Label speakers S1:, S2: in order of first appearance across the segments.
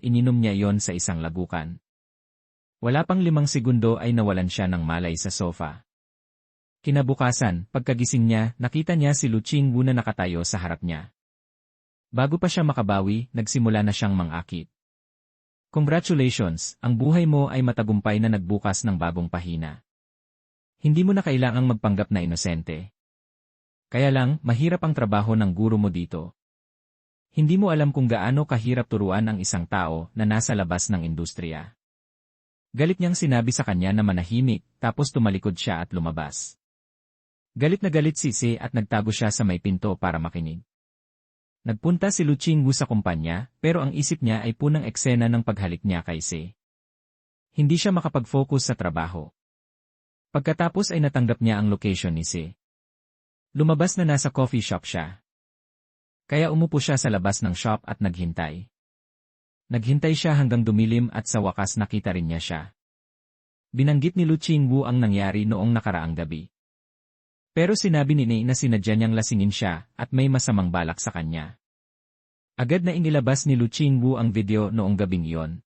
S1: ininom niya iyon sa isang lagukan. Wala pang 5 segundo ay nawalan siya ng malay sa sofa. Kinabukasan, pagkagising niya, nakita niya si Lu Qingwu na nakatayo sa harap niya. Bago pa siya makabawi, nagsimula na siyang mangakit. Congratulations, ang buhay mo ay matagumpay na nagbukas ng bagong pahina. Hindi mo na kailangang magpanggap na inosente. Kaya lang, mahirap ang trabaho ng guro mo dito. Hindi mo alam kung gaano kahirap turuan ang isang tao na nasa labas ng industriya. Galit niyang sinabi sa kanya na manahimik, tapos tumalikod siya at lumabas. Galit na galit si Se at nagtago siya sa may pinto para makinig. Nagpunta si Lu Qingwu sa kumpanya, pero ang isip niya ay punang eksena ng paghalik niya kay Se. Hindi siya makapag-focus sa trabaho. Pagkatapos ay natanggap niya ang location ni Se. Lumabas na nasa coffee shop siya. Kaya umupo siya sa labas ng shop at naghintay. Naghintay siya hanggang dumilim at sa wakas nakita rin niya siya. Binanggit ni Lu Qingwu ang nangyari noong nakaraang gabi. Pero sinabi ni Ne na sinadya niyang lasingin siya at may masamang balak sa kanya. Agad na inilabas ni Lu Qingwu ang video noong gabing iyon.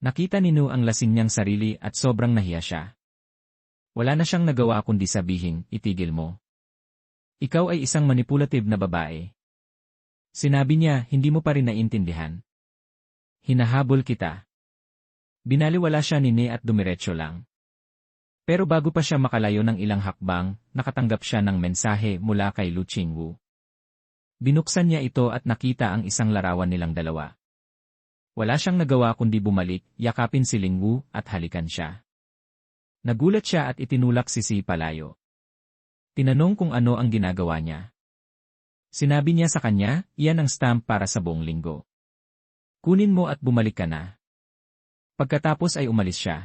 S1: Nakita ni Nu ang lasing niyang sarili at sobrang nahiya siya. Wala na siyang nagawa kundi sabihin, itigil mo. Ikaw ay isang manipulative na babae. Sinabi niya, hindi mo pa rin naiintindihan. Hinahabol kita. Binaliwala siya ni Ne at dumiretso lang. Pero bago pa siya makalayo ng ilang hakbang, nakatanggap siya ng mensahe mula kay Lu Qingwu. Binuksan niya ito at nakita ang isang larawan nilang dalawa. Wala siyang nagawa kundi bumalik, yakapin si Lingwu at halikan siya. Nagulat siya at itinulak si Si palayo. Tinanong kung ano ang ginagawa niya. Sinabi niya sa kanya, iyan ang stamp para sa buong linggo. Kunin mo at bumalik ka na. Pagkatapos ay umalis siya.